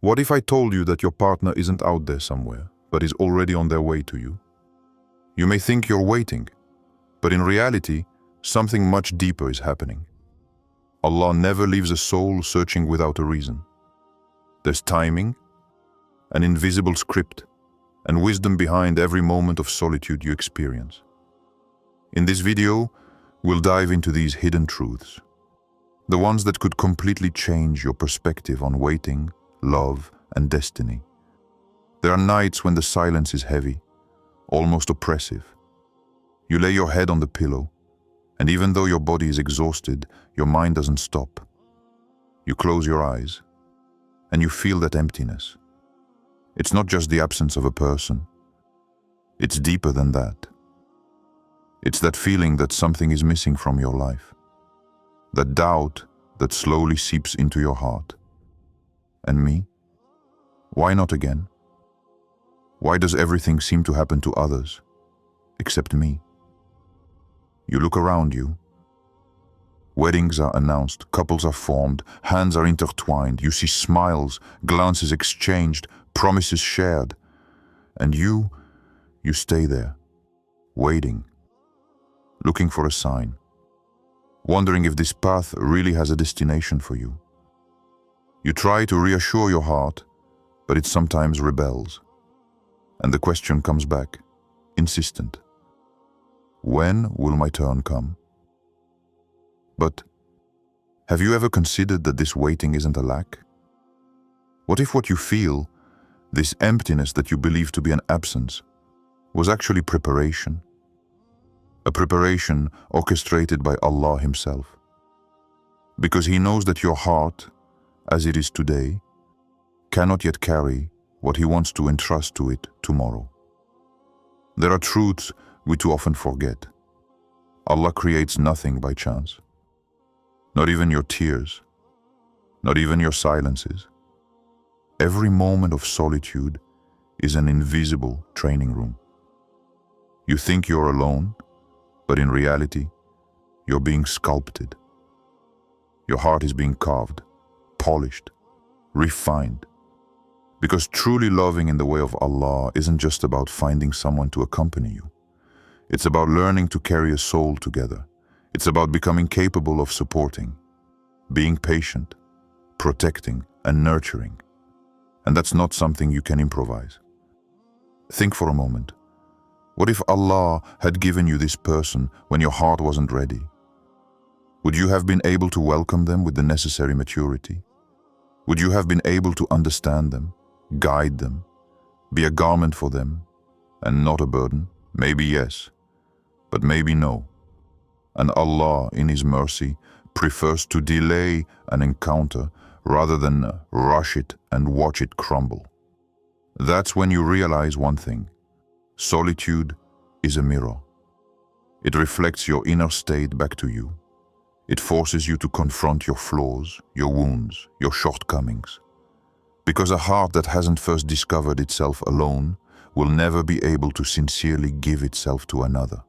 What if I told you that your partner isn't out there somewhere, but is already on their way to you? You may think you're waiting, but in reality, something much deeper is happening. Allah never leaves a soul searching without a reason. There's timing, an invisible script, and wisdom behind every moment of solitude you experience. In this video, we'll dive into these hidden truths, the ones that could completely change your perspective on waiting, love, and destiny. There are nights when the silence is heavy, almost oppressive. You lay your head on the pillow, and even though your body is exhausted, your mind doesn't stop. You close your eyes, and you feel that emptiness. It's not just the absence of a person. It's deeper than that. It's that feeling that something is missing from your life. That doubt that slowly seeps into your heart. And me? Why not again? Why does everything seem to happen to others, except me? You look around you. Weddings are announced, couples are formed, hands are intertwined. You see smiles, glances exchanged, promises shared. And you stay there, waiting, looking for a sign, wondering if this path really has a destination for you. You try to reassure your heart, but it sometimes rebels. And the question comes back, insistent. When will my turn come? But have you ever considered that this waiting isn't a lack? What if what you feel, this emptiness that you believe to be an absence, was actually preparation? A preparation orchestrated by Allah Himself. Because He knows that your heart, as it is today, cannot yet carry what He wants to entrust to it tomorrow. There are truths we too often forget. Allah creates nothing by chance. Not even your tears, not even your silences. Every moment of solitude is an invisible training room. You think you're alone, but in reality, you're being sculpted. Your heart is being carved, polished, refined. Because truly loving in the way of Allah isn't just about finding someone to accompany you. It's about learning to carry a soul together. It's about becoming capable of supporting, being patient, protecting, and nurturing. And that's not something you can improvise. Think for a moment. What if Allah had given you this person when your heart wasn't ready? Would you have been able to welcome them with the necessary maturity? Would you have been able to understand them, guide them, be a garment for them, and not a burden? Maybe yes, but maybe no. And Allah, in His mercy, prefers to delay an encounter rather than rush it and watch it crumble. That's when you realize one thing. Solitude is a mirror. It reflects your inner state back to you. It forces you to confront your flaws, your wounds, your shortcomings. Because a heart that hasn't first discovered itself alone will never be able to sincerely give itself to another.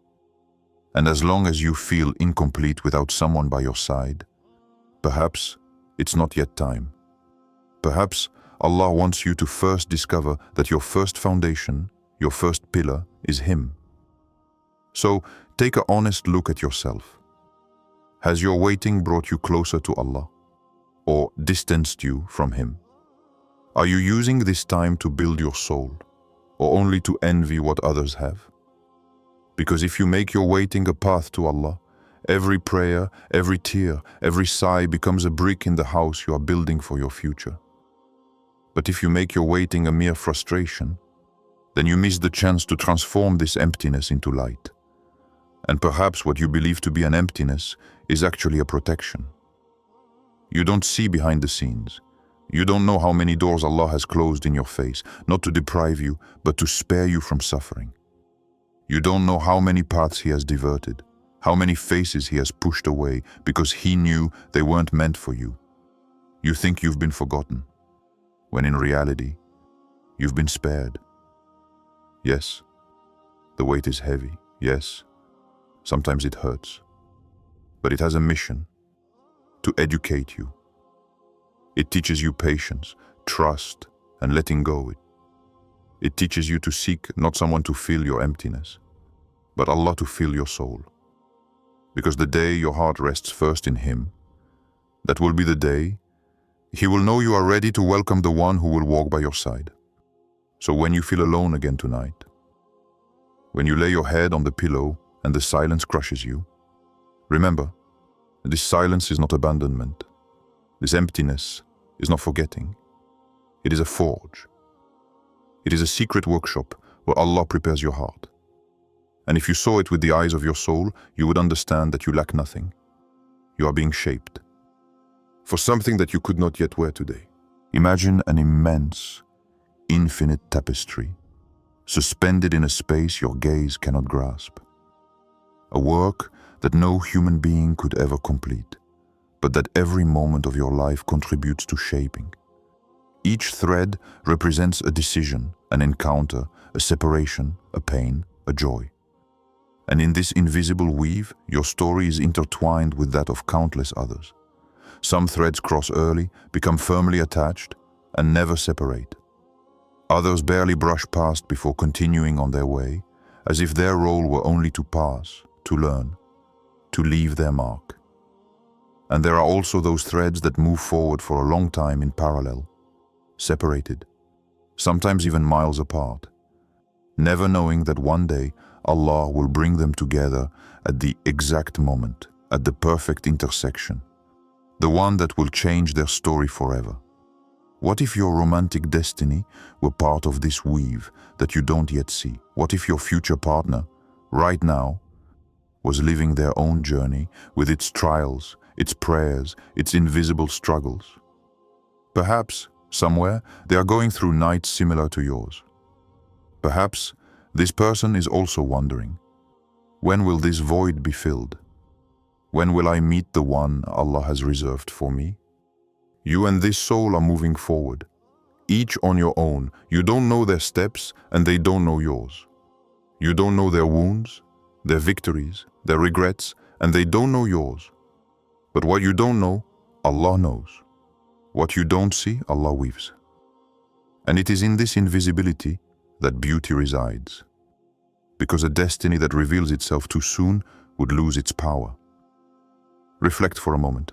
And as long as you feel incomplete without someone by your side, perhaps it's not yet time. Perhaps Allah wants you to first discover that your first foundation, your first pillar, is Him. So take an honest look at yourself. Has your waiting brought you closer to Allah, or distanced you from Him? Are you using this time to build your soul, or only to envy what others have? Because if you make your waiting a path to Allah, every prayer, every tear, every sigh becomes a brick in the house you are building for your future. But if you make your waiting a mere frustration, then you miss the chance to transform this emptiness into light. And perhaps what you believe to be an emptiness is actually a protection. You don't see behind the scenes. You don't know how many doors Allah has closed in your face, not to deprive you, but to spare you from suffering. You don't know how many paths He has diverted, how many faces He has pushed away because He knew they weren't meant for you. You think you've been forgotten, when in reality, you've been spared. Yes, the weight is heavy. Yes, sometimes it hurts. But it has a mission: to educate you. It teaches you patience, trust, and letting go. It teaches you to seek not someone to fill your emptiness, but Allah to fill your soul. Because the day your heart rests first in Him, that will be the day He will know you are ready to welcome the one who will walk by your side. So when you feel alone again tonight, when you lay your head on the pillow and the silence crushes you, remember, this silence is not abandonment. This emptiness is not forgetting. It is a forge. It is a secret workshop where Allah prepares your heart. And if you saw it with the eyes of your soul, you would understand that you lack nothing. You are being shaped for something that you could not yet wear today. Imagine an immense, infinite tapestry, suspended in a space your gaze cannot grasp. A work that no human being could ever complete, but that every moment of your life contributes to shaping. Each thread represents a decision, an encounter, a separation, a pain, a joy. And in this invisible weave, your story is intertwined with that of countless others. Some threads cross early, become firmly attached, and never separate. Others barely brush past before continuing on their way, as if their role were only to pass, to learn, to leave their mark. And there are also those threads that move forward for a long time in parallel, separated, sometimes even miles apart, never knowing that one day Allah will bring them together at the exact moment, at the perfect intersection, the one that will change their story forever. What if your romantic destiny were part of this weave that you don't yet see? What if your future partner, right now, was living their own journey with its trials, its prayers, its invisible struggles? Perhaps, somewhere, they are going through nights similar to yours. Perhaps this person is also wondering, when will this void be filled? When will I meet the one Allah has reserved for me? You and this soul are moving forward, each on your own. You don't know their steps and they don't know yours. You don't know their wounds, their victories, their regrets, and they don't know yours. But what you don't know, Allah knows. What you don't see, Allah weaves. And it is in this invisibility that beauty resides. Because a destiny that reveals itself too soon would lose its power. Reflect for a moment.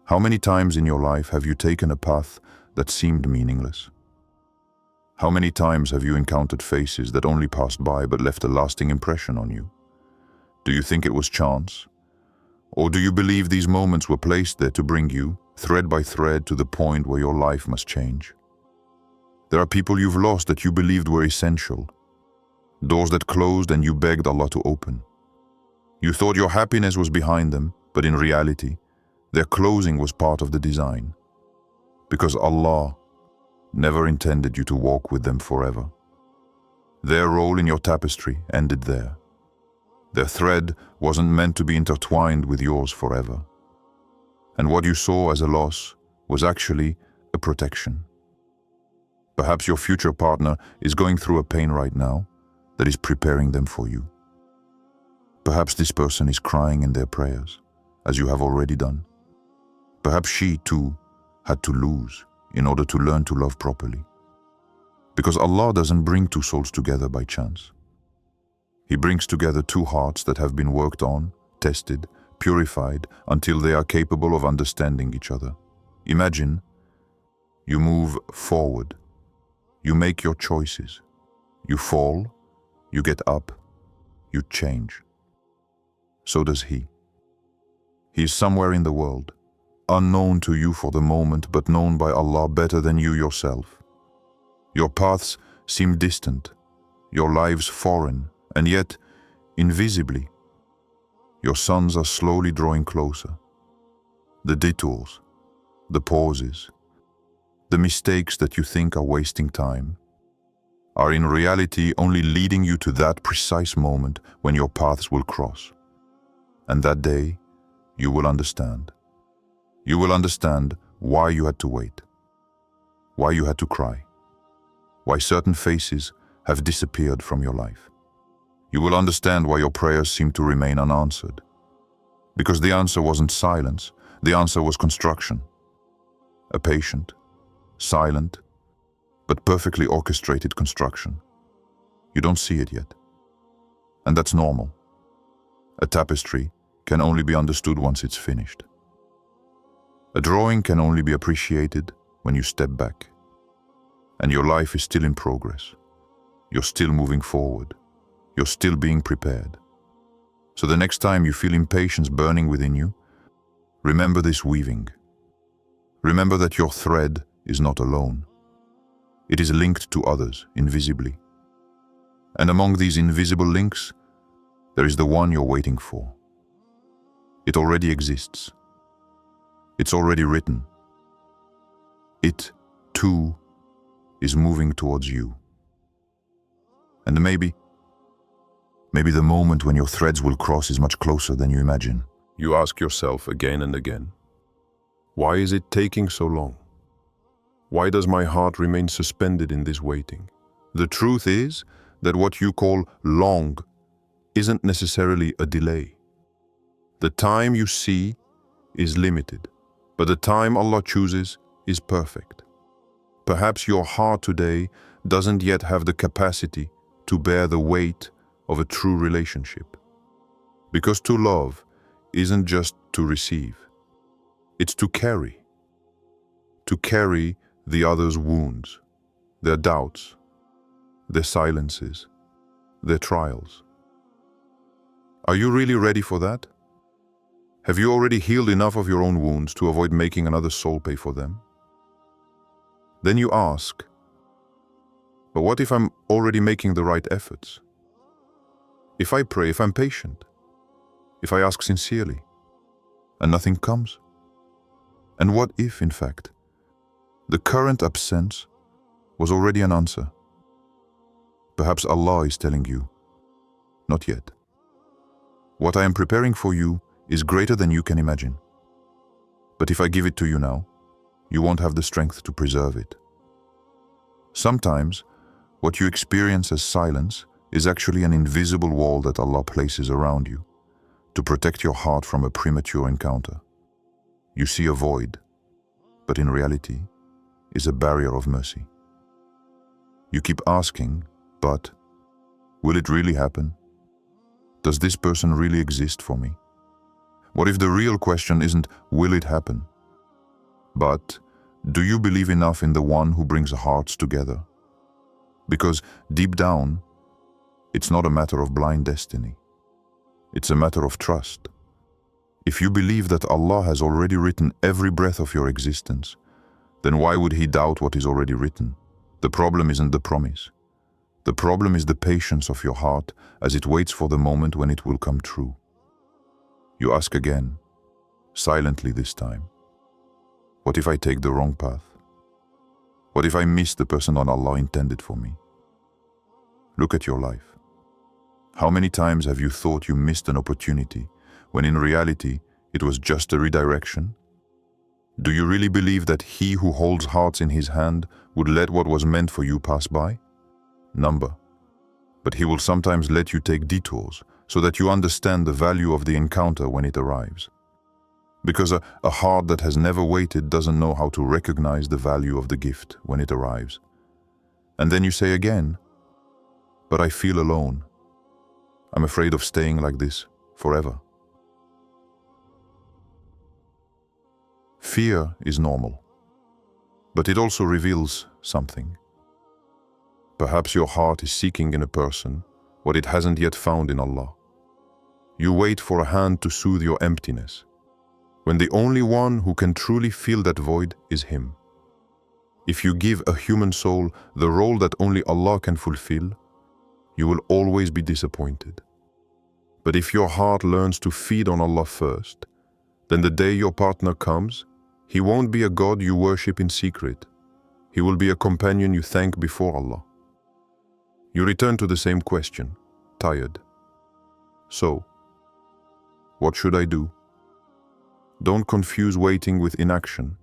How many times in your life have you taken a path that seemed meaningless? How many times have you encountered faces that only passed by but left a lasting impression on you? Do you think it was chance? Or do you believe these moments were placed there to bring you, thread by thread, to the point where your life must change? There are people you've lost that you believed were essential. Doors that closed and you begged Allah to open. You thought your happiness was behind them, but in reality, their closing was part of the design. Because Allah never intended you to walk with them forever. Their role in your tapestry ended there. Their thread wasn't meant to be intertwined with yours forever. And what you saw as a loss was actually a protection. Perhaps your future partner is going through a pain right now that is preparing them for you. Perhaps this person is crying in their prayers, as you have already done. Perhaps she, too, had to lose in order to learn to love properly. Because Allah doesn't bring two souls together by chance. He brings together two hearts that have been worked on, tested, purified, until they are capable of understanding each other. Imagine, you move forward. You make your choices. You fall, you get up, you change. So does he. He is somewhere in the world, unknown to you for the moment, but known by Allah better than you yourself. Your paths seem distant, your lives foreign, and yet, invisibly, your suns are slowly drawing closer. The detours, the pauses, the mistakes that you think are wasting time, are in reality only leading you to that precise moment when your paths will cross. And that day, you will understand. You will understand why you had to wait, why you had to cry, why certain faces have disappeared from your life. You will understand why your prayers seem to remain unanswered. Because the answer wasn't silence, the answer was construction. A patient, silent, but perfectly orchestrated construction. You don't see it yet. And that's normal. A tapestry can only be understood once it's finished. A drawing can only be appreciated when you step back. And your life is still in progress. You're still moving forward. You're still being prepared. So the next time you feel impatience burning within you, remember this weaving. Remember that your thread is not alone. It is linked to others invisibly. And among these invisible links, there is the one you're waiting for. It already exists. It's already written. It, too, is moving towards you. And maybe the moment when your threads will cross is much closer than you imagine. You ask yourself again and again, why is it taking so long? Why does my heart remain suspended in this waiting? The truth is that what you call long isn't necessarily a delay. The time you see is limited, but the time Allah chooses is perfect. Perhaps your heart today doesn't yet have the capacity to bear the weight of a true relationship. Because to love isn't just to receive, it's to carry. To carry the other's wounds, their doubts, their silences, their trials. Are you really ready for that? Have you already healed enough of your own wounds to avoid making another soul pay for them? Then you ask, but what if I'm already making the right efforts? If I pray, if I'm patient, if I ask sincerely, and nothing comes? And what if, in fact, the current absence was already an answer? Perhaps Allah is telling you, not yet. What I am preparing for you is greater than you can imagine. But if I give it to you now, you won't have the strength to preserve it. Sometimes, what you experience as silence is actually an invisible wall that Allah places around you to protect your heart from a premature encounter. You see a void, but in reality is a barrier of mercy. You keep asking, but will it really happen? Does this person really exist for me? What if the real question isn't, will it happen? But, do you believe enough in the one who brings hearts together? Because deep down, it's not a matter of blind destiny. It's a matter of trust. If you believe that Allah has already written every breath of your existence, then why would He doubt what is already written? The problem isn't the promise. The problem is the patience of your heart as it waits for the moment when it will come true. You ask again, silently this time, what if I take the wrong path? What if I miss the person that Allah intended for me? Look at your life. How many times have you thought you missed an opportunity when in reality it was just a redirection? Do you really believe that He who holds hearts in His hand would let what was meant for you pass by? Number. But He will sometimes let you take detours so that you understand the value of the encounter when it arrives. Because a heart that has never waited doesn't know how to recognize the value of the gift when it arrives. And then you say again, but I feel alone. I'm afraid of staying like this forever. Fear is normal, but it also reveals something. Perhaps your heart is seeking in a person what it hasn't yet found in Allah. You wait for a hand to soothe your emptiness, when the only one who can truly fill that void is Him. If you give a human soul the role that only Allah can fulfill, you will always be disappointed. But if your heart learns to feed on Allah first, then the day your partner comes, he won't be a God you worship in secret. He will be a companion you thank before Allah. You return to the same question, tired. So, what should I do? Don't confuse waiting with inaction.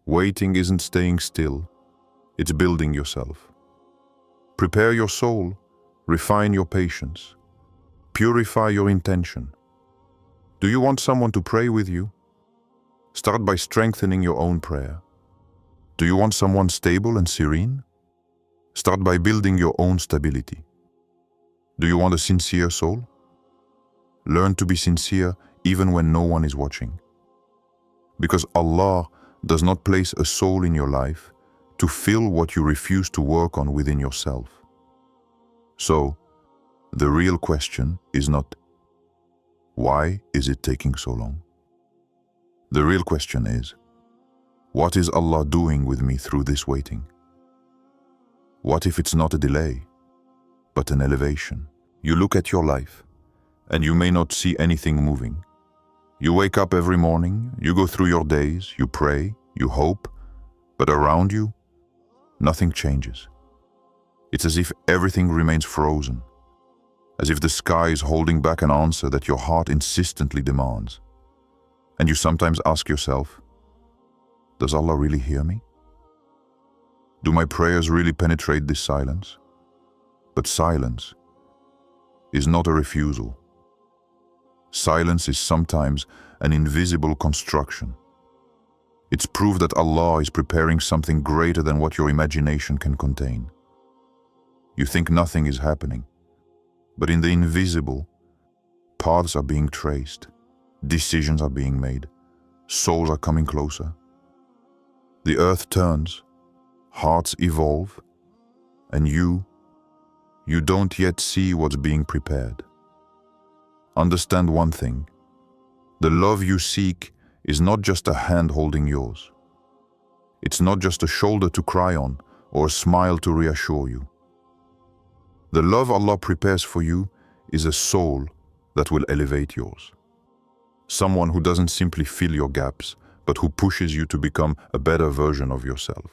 Waiting isn't staying still, it's building yourself. Prepare your soul, refine your patience, purify your intention. Do you want someone to pray with you? Start by strengthening your own prayer. Do you want someone stable and serene? Start by building your own stability. Do you want a sincere soul? Learn to be sincere even when no one is watching. Because Allah does not place a soul in your life to fill what you refuse to work on within yourself. So, the real question is not, why is it taking so long? The real question is, what is Allah doing with me through this waiting? What if it's not a delay, but an elevation? You look at your life, and you may not see anything moving. You wake up every morning, you go through your days, you pray, you hope, but around you, nothing changes. It's as if everything remains frozen, as if the sky is holding back an answer that your heart insistently demands. And you sometimes ask yourself, does Allah really hear me? Do my prayers really penetrate this silence? But silence is not a refusal. Silence is sometimes an invisible construction. It's proof that Allah is preparing something greater than what your imagination can contain. You think nothing is happening, but in the invisible, paths are being traced, decisions are being made, souls are coming closer. The earth turns, hearts evolve, and you don't yet see what's being prepared. Understand one thing, the love you seek is not just a hand holding yours. It's not just a shoulder to cry on or a smile to reassure you. The love Allah prepares for you is a soul that will elevate yours. Someone who doesn't simply fill your gaps, but who pushes you to become a better version of yourself.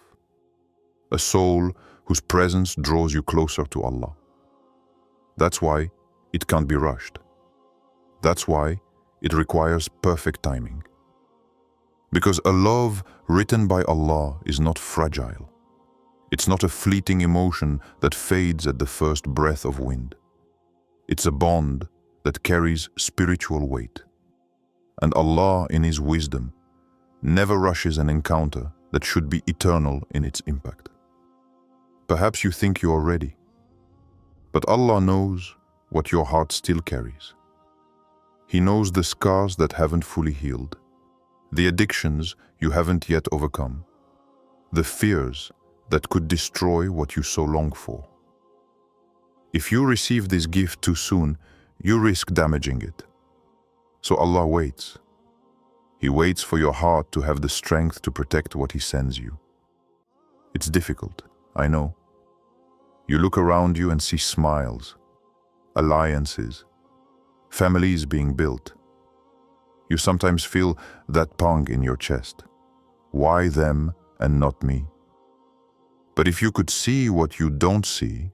A soul whose presence draws you closer to Allah. That's why it can't be rushed. That's why it requires perfect timing. Because a love written by Allah is not fragile. It's not a fleeting emotion that fades at the first breath of wind. It's a bond that carries spiritual weight. And Allah, in His wisdom, never rushes an encounter that should be eternal in its impact. Perhaps you think you are ready, but Allah knows what your heart still carries. He knows the scars that haven't fully healed, the addictions you haven't yet overcome, the fears that could destroy what you so long for. If you receive this gift too soon, you risk damaging it. So Allah waits. He waits for your heart to have the strength to protect what He sends you. It's difficult, I know. You look around you and see smiles, alliances, families being built. You sometimes feel that pang in your chest. Why them and not me? But if you could see what you don't see,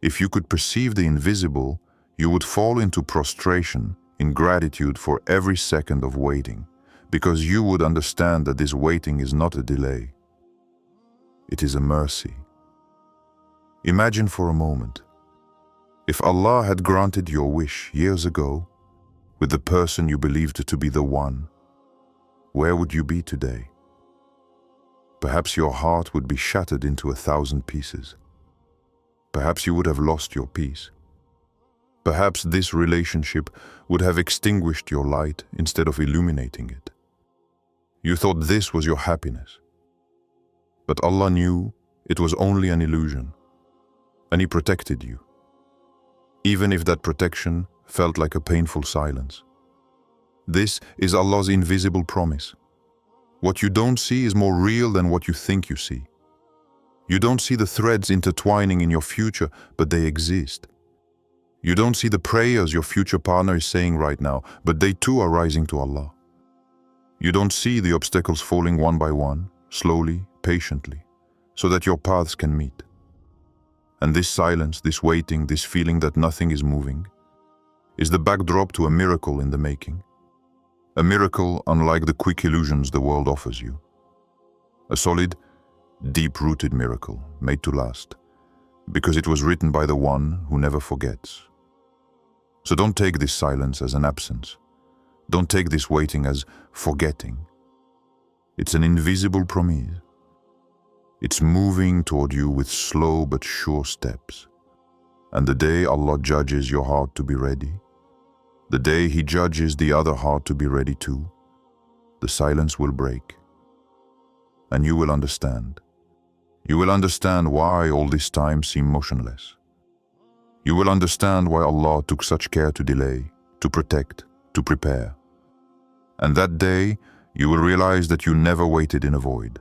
if you could perceive the invisible, you would fall into prostration in gratitude for every second of waiting, because you would understand that this waiting is not a delay. It is a mercy. Imagine for a moment, if Allah had granted your wish years ago with the person you believed to be the one, where would you be today? Perhaps your heart would be shattered into 1,000 pieces. Perhaps you would have lost your peace. Perhaps this relationship would have extinguished your light instead of illuminating it. You thought this was your happiness. But Allah knew it was only an illusion, and He protected you, even if that protection felt like a painful silence. This is Allah's invisible promise. What you don't see is more real than what you think you see. You don't see the threads intertwining in your future, but they exist. You don't see the prayers your future partner is saying right now, but they too are rising to Allah. You don't see the obstacles falling one by one, slowly, patiently, so that your paths can meet. And this silence, this waiting, this feeling that nothing is moving, is the backdrop to a miracle in the making. A miracle unlike the quick illusions the world offers you. A solid, deep-rooted miracle, made to last, because it was written by the one who never forgets. So don't take this silence as an absence. Don't take this waiting as forgetting. It's an invisible promise. It's moving toward you with slow but sure steps. And the day Allah judges your heart to be ready, the day He judges the other heart to be ready too, the silence will break. And you will understand. You will understand why all this time seemed motionless. You will understand why Allah took such care to delay, to protect, to prepare. And that day, you will realize that you never waited in a void.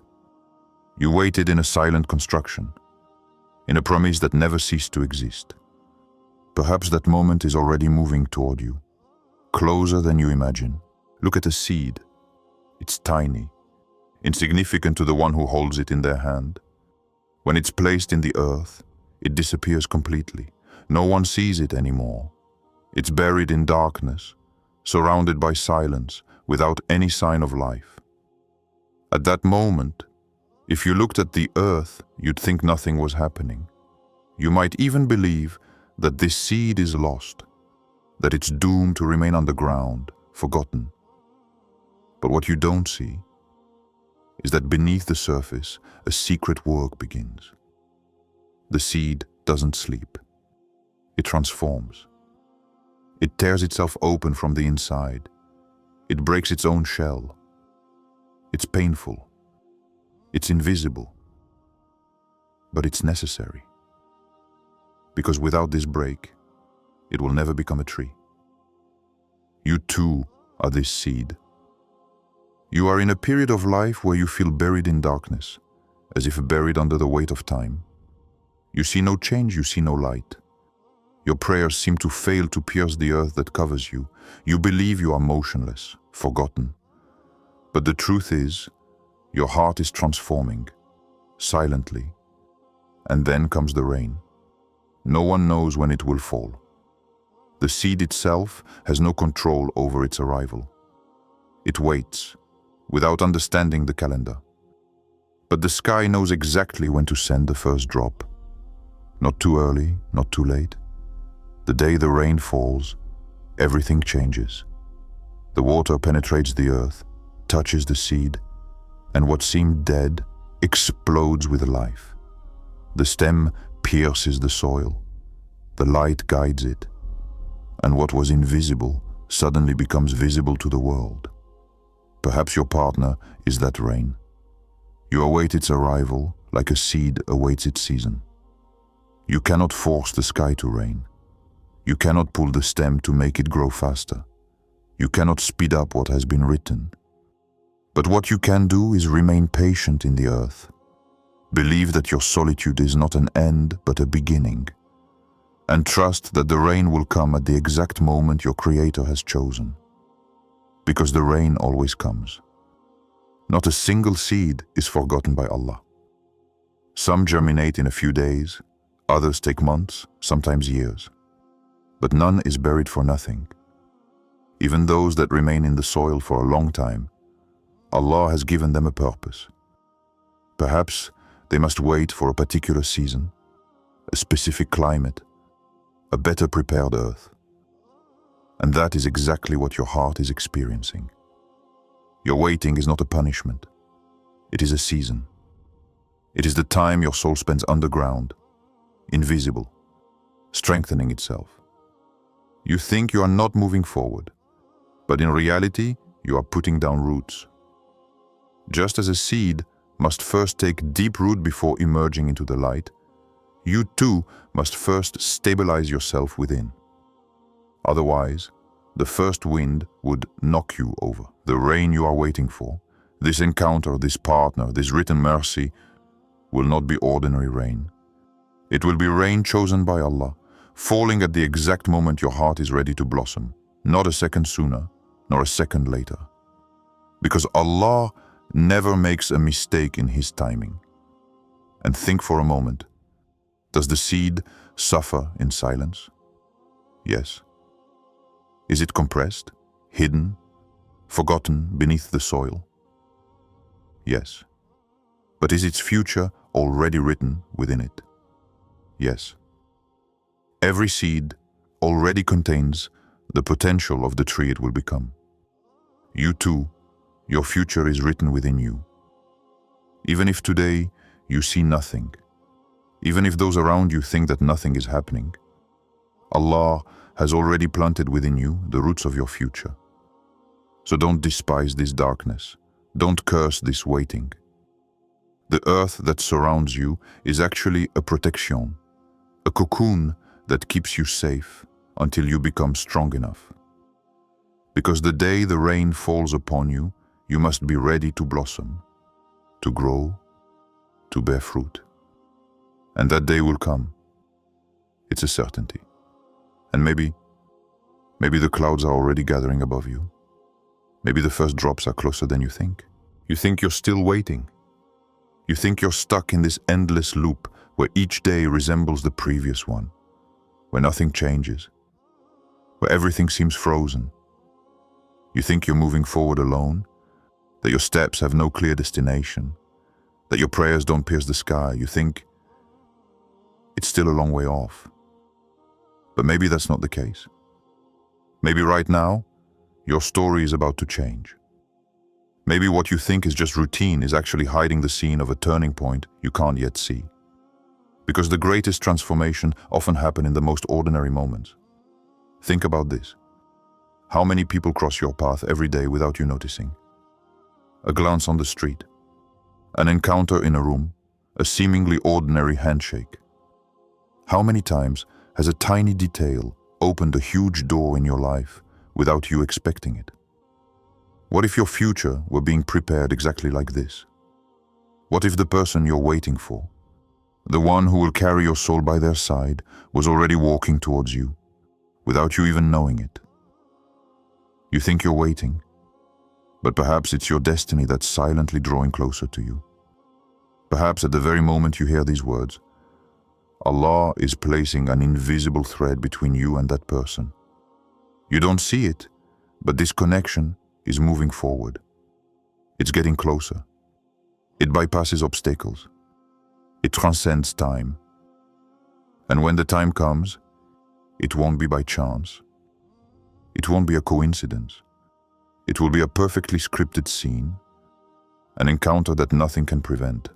You waited in a silent construction, in a promise that never ceased to exist. Perhaps that moment is already moving toward you, closer than you imagine. Look at a seed. It's tiny, insignificant to the one who holds it in their hand. When it's placed in the earth, it disappears completely. No one sees it anymore. It's buried in darkness, surrounded by silence, without any sign of life. At that moment, if you looked at the earth, you'd think nothing was happening. You might even believe that this seed is lost, that it's doomed to remain underground, forgotten. But what you don't see is that beneath the surface, a secret work begins. The seed doesn't sleep. It transforms. It tears itself open from the inside. It breaks its own shell. It's painful. It's invisible. But it's necessary. Because without this break, it will never become a tree. You too are this seed. You are in a period of life where you feel buried in darkness, as if buried under the weight of time. You see no change, you see no light. Your prayers seem to fail to pierce the earth that covers you. You believe you are motionless, forgotten. But the truth is, your heart is transforming, silently. And then comes the rain. No one knows when it will fall. The seed itself has no control over its arrival. It waits, without understanding the calendar. But the sky knows exactly when to send the first drop. Not too early, not too late. The day the rain falls, everything changes. The water penetrates the earth, touches the seed, and what seemed dead explodes with life. The stem pierces the soil. The light guides it, and what was invisible suddenly becomes visible to the world. Perhaps your partner is that rain. You await its arrival like a seed awaits its season. You cannot force the sky to rain. You cannot pull the stem to make it grow faster. You cannot speed up what has been written. But what you can do is remain patient in the earth. Believe that your solitude is not an end but a beginning. And trust that the rain will come at the exact moment your Creator has chosen. Because the rain always comes. Not a single seed is forgotten by Allah. Some germinate in a few days, others take months, sometimes years. But none is buried for nothing. Even those that remain in the soil for a long time, Allah has given them a purpose. Perhaps they must wait for a particular season, a specific climate, a better prepared earth. And that is exactly what your heart is experiencing. Your waiting is not a punishment. It is a season. It is the time your soul spends underground, invisible, strengthening itself. You think you are not moving forward, but in reality, you are putting down roots. Just as a seed must first take deep root before emerging into the light, you too must first stabilize yourself within. Otherwise, the first wind would knock you over. The rain you are waiting for, this encounter, this partner, this written mercy, will not be ordinary rain. It will be rain chosen by Allah, falling at the exact moment your heart is ready to blossom, not a second sooner, nor a second later. Because Allah never makes a mistake in His timing. And think for a moment, does the seed suffer in silence? Yes. Is it compressed, hidden, forgotten beneath the soil? Yes. But is its future already written within it? Yes. Every seed already contains the potential of the tree it will become. You too, your future is written within you. Even if today you see nothing. Even if those around you think that nothing is happening, Allah has already planted within you the roots of your future. So don't despise this darkness. Don't curse this waiting. The earth that surrounds you is actually a protection, a cocoon that keeps you safe until you become strong enough. Because the day the rain falls upon you, you must be ready to blossom, to grow, to bear fruit. And that day will come. It's a certainty. And maybe the clouds are already gathering above you. Maybe the first drops are closer than you think. You think you're still waiting. You think you're stuck in this endless loop where each day resembles the previous one, where nothing changes, where everything seems frozen. You think you're moving forward alone, that your steps have no clear destination, that your prayers don't pierce the sky. You think it's still a long way off. But maybe that's not the case. Maybe right now, your story is about to change. Maybe what you think is just routine is actually hiding the scene of a turning point you can't yet see. Because the greatest transformation often happen in the most ordinary moments. Think about this. How many people cross your path every day without you noticing? A glance on the street, an encounter in a room, a seemingly ordinary handshake. How many times has a tiny detail opened a huge door in your life without you expecting it? What if your future were being prepared exactly like this? What if the person you're waiting for, the one who will carry your soul by their side, was already walking towards you, without you even knowing it? You think you're waiting, but perhaps it's your destiny that's silently drawing closer to you. Perhaps at the very moment you hear these words, Allah is placing an invisible thread between you and that person. You don't see it, but this connection is moving forward. It's getting closer. It bypasses obstacles. It transcends time. And when the time comes, it won't be by chance. It won't be a coincidence. It will be a perfectly scripted scene, an encounter that nothing can prevent.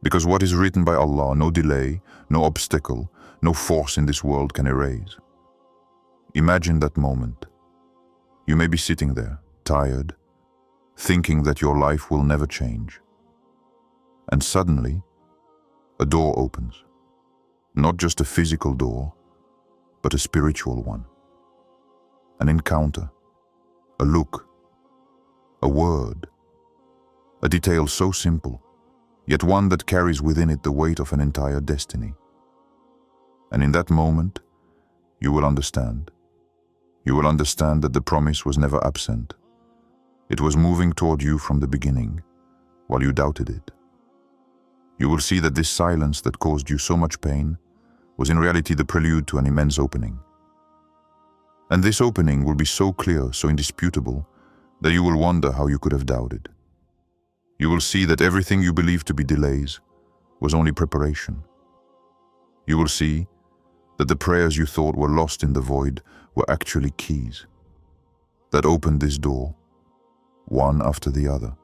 Because what is written by Allah, no delay, no obstacle, no force in this world can erase. Imagine that moment. You may be sitting there, tired, thinking that your life will never change. And suddenly, a door opens. Not just a physical door, but a spiritual one. An encounter, a look, a word, a detail so simple, yet one that carries within it the weight of an entire destiny. And in that moment, you will understand. You will understand that the promise was never absent. It was moving toward you from the beginning, while you doubted it. You will see that this silence that caused you so much pain was in reality the prelude to an immense opening. And this opening will be so clear, so indisputable, that you will wonder how you could have doubted. You will see that everything you believed to be delays was only preparation. You will see that the prayers you thought were lost in the void were actually keys that opened this door, one after the other.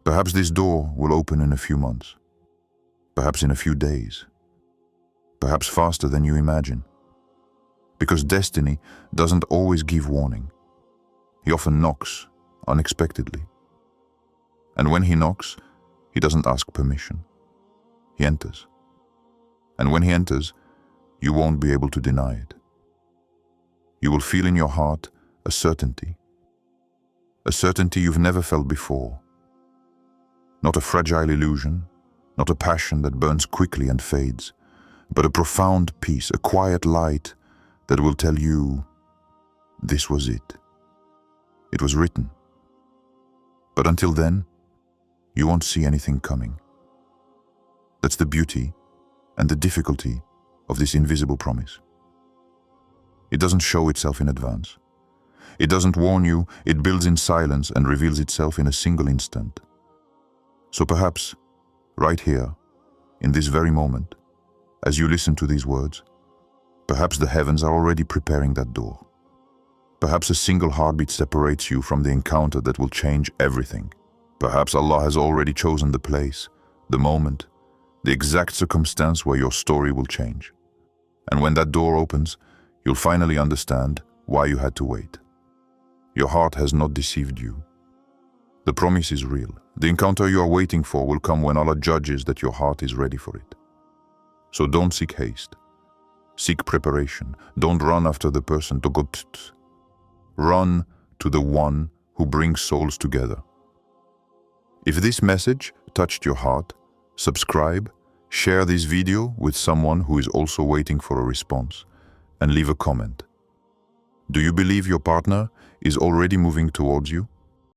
Perhaps this door will open in a few months, perhaps in a few days, perhaps faster than you imagine. Because destiny doesn't always give warning. He often knocks unexpectedly. And when he knocks, he doesn't ask permission. He enters. And when he enters, you won't be able to deny it. You will feel in your heart a certainty you've never felt before. Not a fragile illusion, not a passion that burns quickly and fades, but a profound peace, a quiet light that will tell you, this was it. It was written. But until then, you won't see anything coming. That's the beauty and the difficulty of this invisible promise. It doesn't show itself in advance. It doesn't warn you, it builds in silence and reveals itself in a single instant. So perhaps, right here, in this very moment, as you listen to these words, perhaps the heavens are already preparing that door. Perhaps a single heartbeat separates you from the encounter that will change everything. Perhaps Allah has already chosen the place the moment, the exact circumstance where your story will change. And when that door opens, you'll finally understand why you had to wait. Your heart has not deceived you. The promise is real. The encounter you are waiting for will come when Allah judges that your heart is ready for it. So don't seek haste. Seek preparation. Don't run after the person to go. Run to the one who brings souls together. If this message touched your heart, subscribe, share this video with someone who is also waiting for a response, and leave a comment. Do you believe your partner is already moving towards you?